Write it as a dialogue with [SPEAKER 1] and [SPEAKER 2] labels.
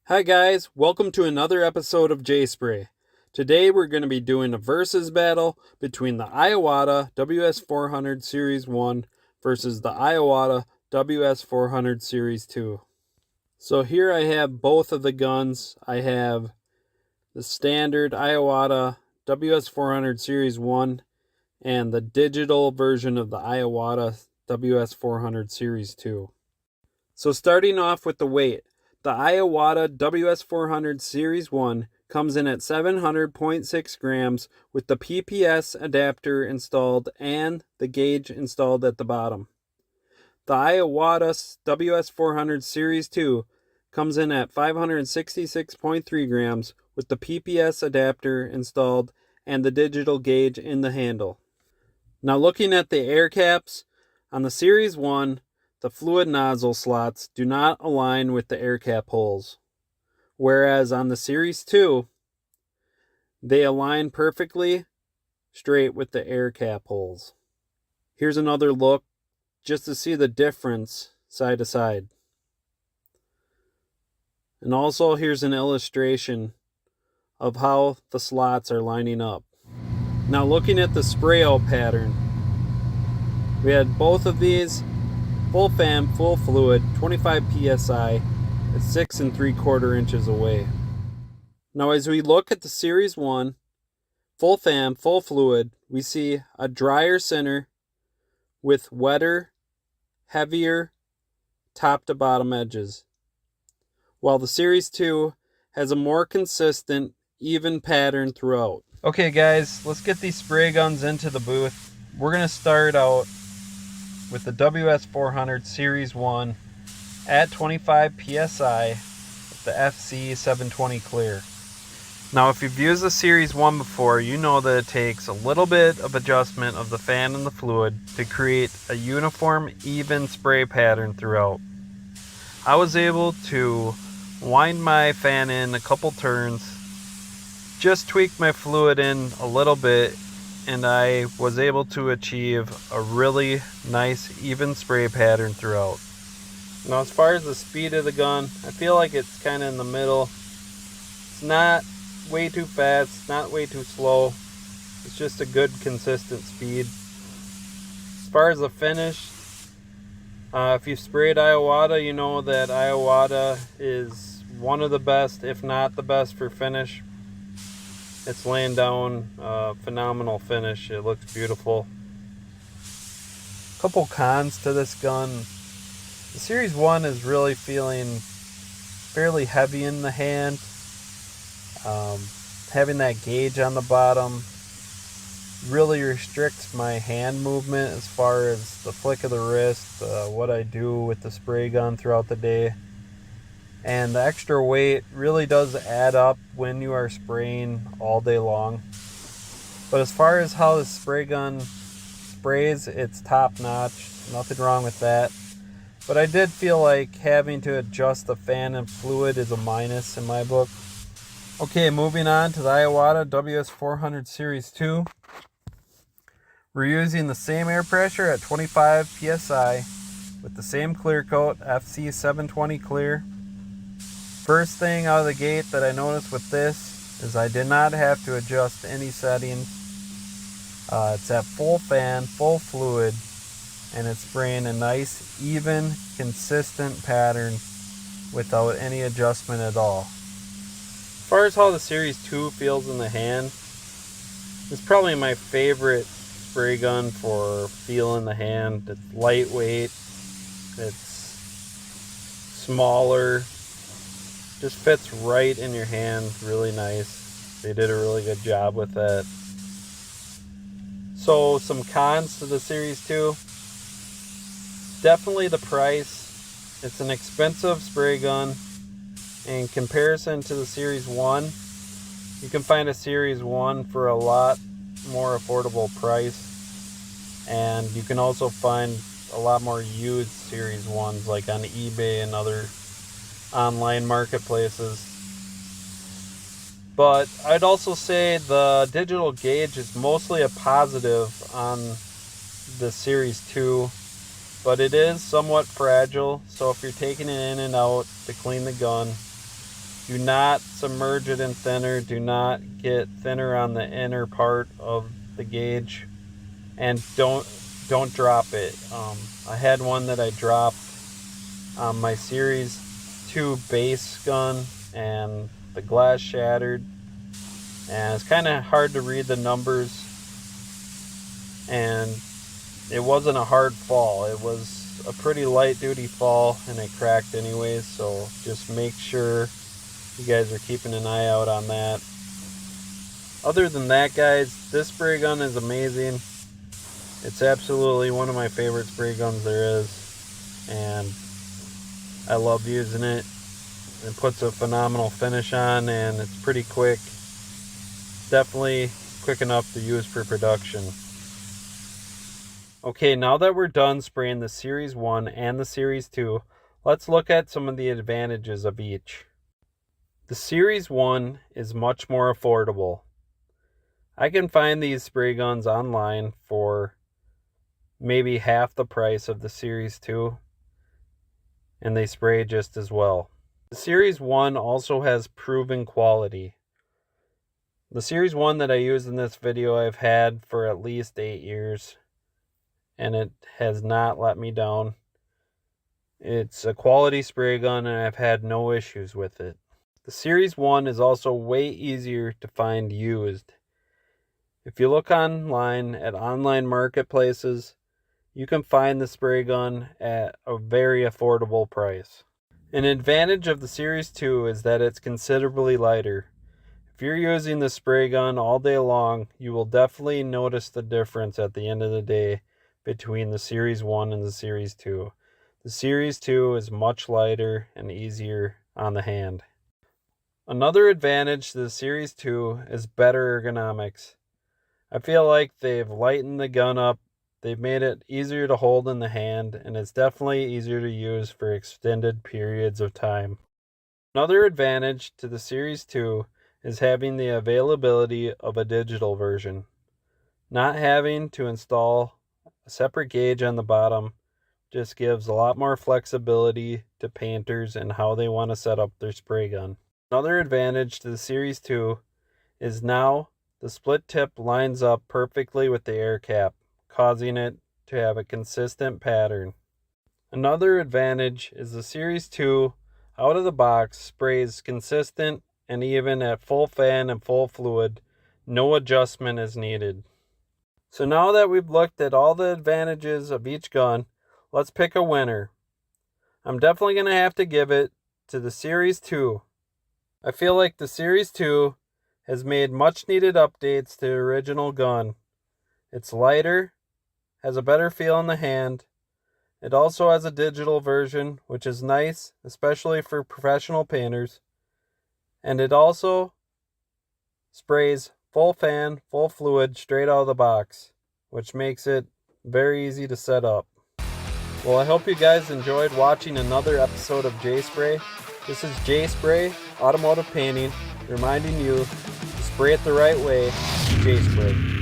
[SPEAKER 1] Hi guys, welcome to another episode of J-Spray. Today we're going to be doing a versus battle between the Iwata Ws400 Series 1 versus the Iwata Ws400 Series 2. So here I have both of the guns. I have the standard Iwata Ws400 Series 1 and the digital version of the Iwata Ws400 Series 2. So starting off with the weight, the Iwata Ws400 Series 1 comes in at 700.6 grams with the PPS adapter installed and the gauge installed at the bottom. The Iwata Ws400 Series 2 comes in at 566.3 grams with the PPS adapter installed and the digital gauge in the handle. Now looking at the air caps, on the Series 1, the fluid nozzle slots do not align with the air cap holes, whereas on the Series 2, they align perfectly straight with the air cap holes. Here's another look just to see the difference side to side. And also here's an illustration of how the slots are lining up. Now looking at the spray out pattern, we had both of these full fan, full fluid, 25 psi at 6 3/4 inches away. Now as we look at the Series 1, full fan, full fluid, we see a drier center with wetter, heavier top to bottom edges, while the Series 2 has a more consistent, even pattern throughout. Okay guys, let's get these spray guns into the booth. We're going to start out with the Ws400 Series 1 at 25 psi with the FC720 clear. Now if you've used the Series 1 before, you know that it takes a little bit of adjustment of the fan and the fluid to create a uniform, even spray pattern throughout. I was able to wind my fan in a couple turns, just tweak my fluid in a little bit, and I was able to achieve a really nice even spray pattern throughout. Now as far as the speed of the gun, I feel like it's kind of in the middle. It's not way too fast, not way too slow. It's just a good consistent speed. As far as the finish, if you've sprayed Iwata, you know that Iwata is one of the best, if not the best, for finish. It's laying down a phenomenal finish. It looks beautiful. Couple cons to this gun. The Series 1 is really feeling fairly heavy in the hand. Having that gauge on the bottom really restricts my hand movement as far as the flick of the wrist, what I do with the spray gun throughout the day. And the extra weight really does add up when you are spraying all day long. But as far as how the spray gun sprays, it's top notch. Nothing wrong with that. But I did feel like having to adjust the fan and fluid is a minus in my book. Okay, moving on to the Iwata Ws400 Series 2. We're using the same air pressure at 25 psi with the same clear coat, FC720 clear. First thing out of the gate that I noticed with this is I did not have to adjust any settings. It's at full fan, full fluid, and it's spraying a nice, even, consistent pattern without any adjustment at all. As far as how the Series 2 feels in the hand, it's probably my favorite spray gun for feel in the hand. It's lightweight, it's smaller, just fits right in your hand, really nice. They did a really good job with that. So some cons to the Series 2. Definitely the price. It's an expensive spray gun. In comparison to the Series 1, you can find a Series 1 for a lot more affordable price. And you can also find a lot more used Series 1s like on eBay and other online marketplaces. But I'd also say the digital gauge is mostly a positive on the Series 2, but it is somewhat fragile, so if you're taking it in and out to clean the gun, Do not submerge it in thinner. Do not get thinner on the inner part of the gauge, and don't drop it. I had one that I dropped on my Series 2 base gun, and the glass shattered, and it's kind of hard to read the numbers, and it wasn't a hard fall. It was a pretty light duty fall, and it cracked anyways, so just make sure you guys are keeping an eye out on that. Other than that, guys, this spray gun is amazing. It's absolutely one of my favorite spray guns there is, and I love using it. It puts a phenomenal finish on, and it's pretty quick. Definitely quick enough to use for production. Okay, now that we're done spraying the Series 1 and the Series 2, let's look at some of the advantages of each. The Series 1 is much more affordable. I can find these spray guns online for maybe half the price of the Series 2, and they spray just as well. The Series 1 also has proven quality. The Series 1 that I used in this video I've had for at least 8 years, and it has not let me down. It's a quality spray gun, and I've had no issues with it. The Series 1 is also way easier to find used. If you look online at online marketplaces, you can find the spray gun at a very affordable price. An advantage of the Series 2 is that it's considerably lighter. If you're using the spray gun all day long, you will definitely notice the difference at the end of the day between the Series 1 and the Series 2. The Series 2 is much lighter and easier on the hand. Another advantage to the Series 2 is better ergonomics. I feel like they've lightened the gun up. They've made it easier to hold in the hand, and it's definitely easier to use for extended periods of time. Another advantage to the Series 2 is having the availability of a digital version. Not having to install a separate gauge on the bottom just gives a lot more flexibility to painters and how they want to set up their spray gun. Another advantage to the Series 2 is now the split tip lines up perfectly with the air cap, causing it to have a consistent pattern. Another advantage is the Series 2 out of the box sprays consistent and even at full fan and full fluid. No adjustment is needed. So now that we've looked at all the advantages of each gun, let's pick a winner. I'm definitely going to have to give it to the Series 2. I feel like the Series 2 has made much needed updates to the original gun. It's lighter, has a better feel in the hand. It also has a digital version, which is nice, especially for professional painters. And it also sprays full fan, full fluid straight out of the box, which makes it very easy to set up. Well, I hope you guys enjoyed watching another episode of J-Spray. This is J-Spray Automotive Painting, reminding you to spray it the right way. J-Spray.